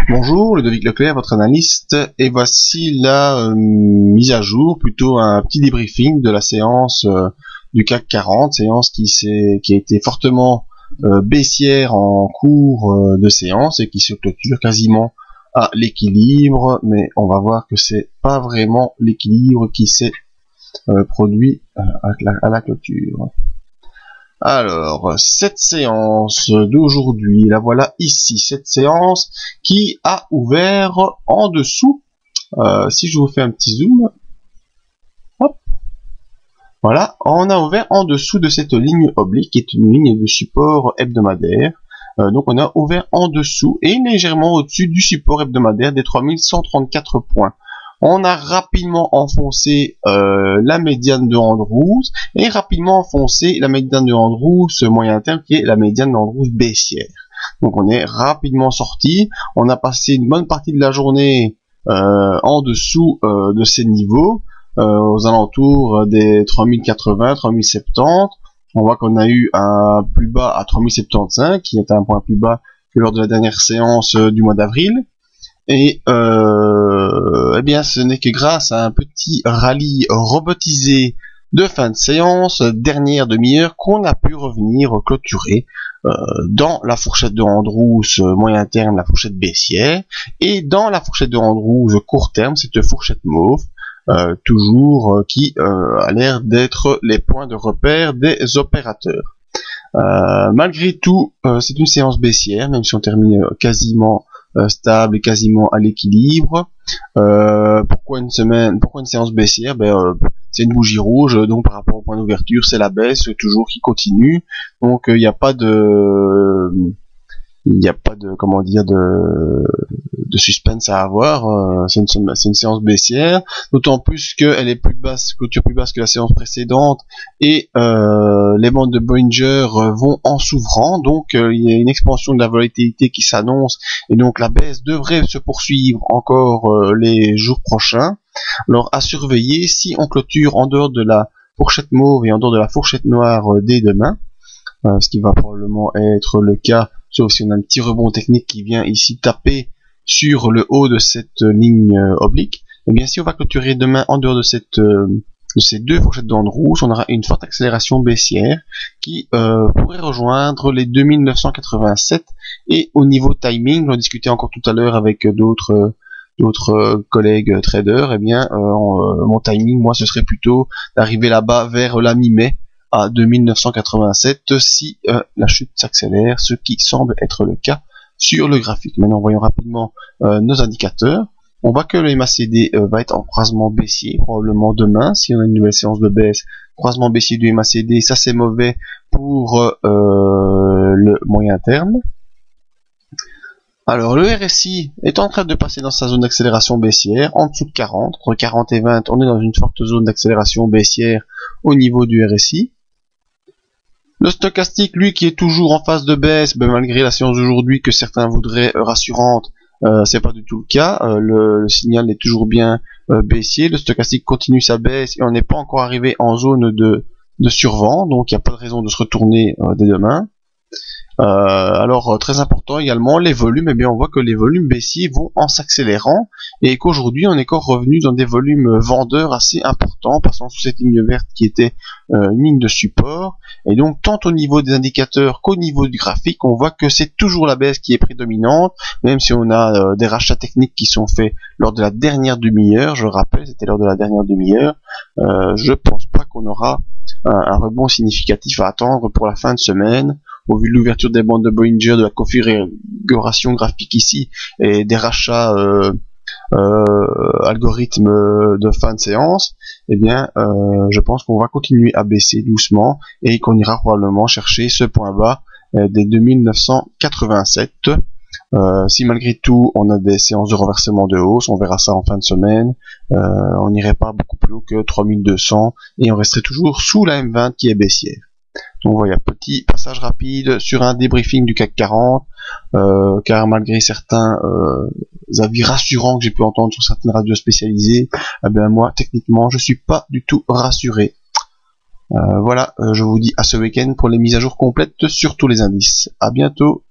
Bonjour, Ludovic Leclerc, votre analyste, et voici la mise à jour, plutôt un petit débriefing de la séance du CAC 40, séance qui a été fortement baissière en cours de séance et qui se clôture quasiment à l'équilibre, mais on va voir que c'est pas vraiment l'équilibre qui s'est produit à la clôture. Alors, cette séance d'aujourd'hui, la voilà ici, cette séance qui a ouvert en dessous. Si je vous fais un petit zoom, hop, voilà, on a ouvert en dessous de cette ligne oblique, qui est une ligne de support hebdomadaire. Donc on a ouvert en dessous et légèrement au-dessus du support hebdomadaire des 3134 points. On a rapidement enfoncé la médiane de Andrews et rapidement enfoncé la médiane de Andrews moyen terme qui est la médiane de Andrews baissière. Donc on est rapidement sorti. On a passé une bonne partie de la journée en dessous de ces niveaux, aux alentours des 3080, 3070. On voit qu'on a eu un plus bas à 3075 qui est un point plus bas que lors de la dernière séance du mois d'avril. Et eh bien, ce n'est que grâce à un petit rallye robotisé de fin de séance, dernière demi-heure, qu'on a pu revenir clôturer dans la fourchette de Andrews moyen terme, la fourchette baissière, et dans la fourchette de Andrews court terme, cette fourchette mauve, toujours qui a l'air d'être les points de repère des opérateurs. Malgré tout, c'est une séance baissière, même si on termine quasiment stable et quasiment à l'équilibre. Pourquoi une séance baissière? C'est une bougie rouge, donc par rapport au point d'ouverture, c'est la baisse toujours qui continue. Donc il n'y a pas de comment dire de suspense à avoir. C'est une séance baissière, d'autant plus qu'elle est clôture plus basse que la séance précédente, et les bandes de Bollinger vont en s'ouvrant, donc il y a une expansion de la volatilité qui s'annonce, et donc la baisse devrait se poursuivre encore les jours prochains. Alors à surveiller, si on clôture en dehors de la fourchette mauve et en dehors de la fourchette noire dès demain, ce qui va probablement être le cas, sauf si on a un petit rebond technique qui vient ici taper sur le haut de cette ligne oblique. Et bien si on va clôturer demain en dehors de ces deux fourchettes d'Andrews, on aura une forte accélération baissière qui pourrait rejoindre les 2987, et au niveau timing, j'en discutais encore tout à l'heure avec d'autres collègues traders, et bien mon timing, moi, ce serait plutôt d'arriver là-bas vers la mi-mai à 2987 si la chute s'accélère, ce qui semble être le cas sur le graphique. Maintenant, voyons rapidement nos indicateurs. On voit que le MACD va être en croisement baissier, probablement demain, si on a une nouvelle séance de baisse. Croisement baissier du MACD, ça c'est mauvais pour le moyen terme. Alors le RSI est en train de passer dans sa zone d'accélération baissière, en dessous de 40, entre 40 et 20, on est dans une forte zone d'accélération baissière au niveau du RSI. Le stochastique, lui, qui est toujours en phase de baisse, malgré la séance d'aujourd'hui que certains voudraient rassurante, c'est pas du tout le cas. Le signal est toujours bien baissier. Le stochastique continue sa baisse et on n'est pas encore arrivé en zone de survent, donc il n'y a pas de raison de se retourner dès demain. Alors très important également les volumes, et bien on voit que les volumes baissiers vont en s'accélérant et qu'aujourd'hui on est encore revenu dans des volumes vendeurs assez importants, passant sous cette ligne verte qui était une ligne de support, et donc tant au niveau des indicateurs qu'au niveau du graphique on voit que c'est toujours la baisse qui est prédominante, même si on a des rachats techniques qui sont faits lors de la dernière demi-heure. Je le rappelle, c'était lors de la dernière demi-heure. Je pense pas qu'on aura un rebond significatif à attendre pour la fin de semaine, au vu de l'ouverture des bandes de Bollinger, de la configuration graphique ici, et des rachats algorithmes de fin de séance. Eh bien, je pense qu'on va continuer à baisser doucement et qu'on ira probablement chercher ce point bas des 2987. Si malgré tout on a des séances de renversement de hausse, on verra ça en fin de semaine, on n'irait pas beaucoup plus haut que 3200 et on resterait toujours sous la M20 qui est baissière. Donc voilà, petit passage rapide sur un débriefing du CAC 40, car malgré certains avis rassurants que j'ai pu entendre sur certaines radios spécialisées, moi techniquement je suis pas du tout rassuré. Voilà, je vous dis à ce week-end pour les mises à jour complètes sur tous les indices. À bientôt.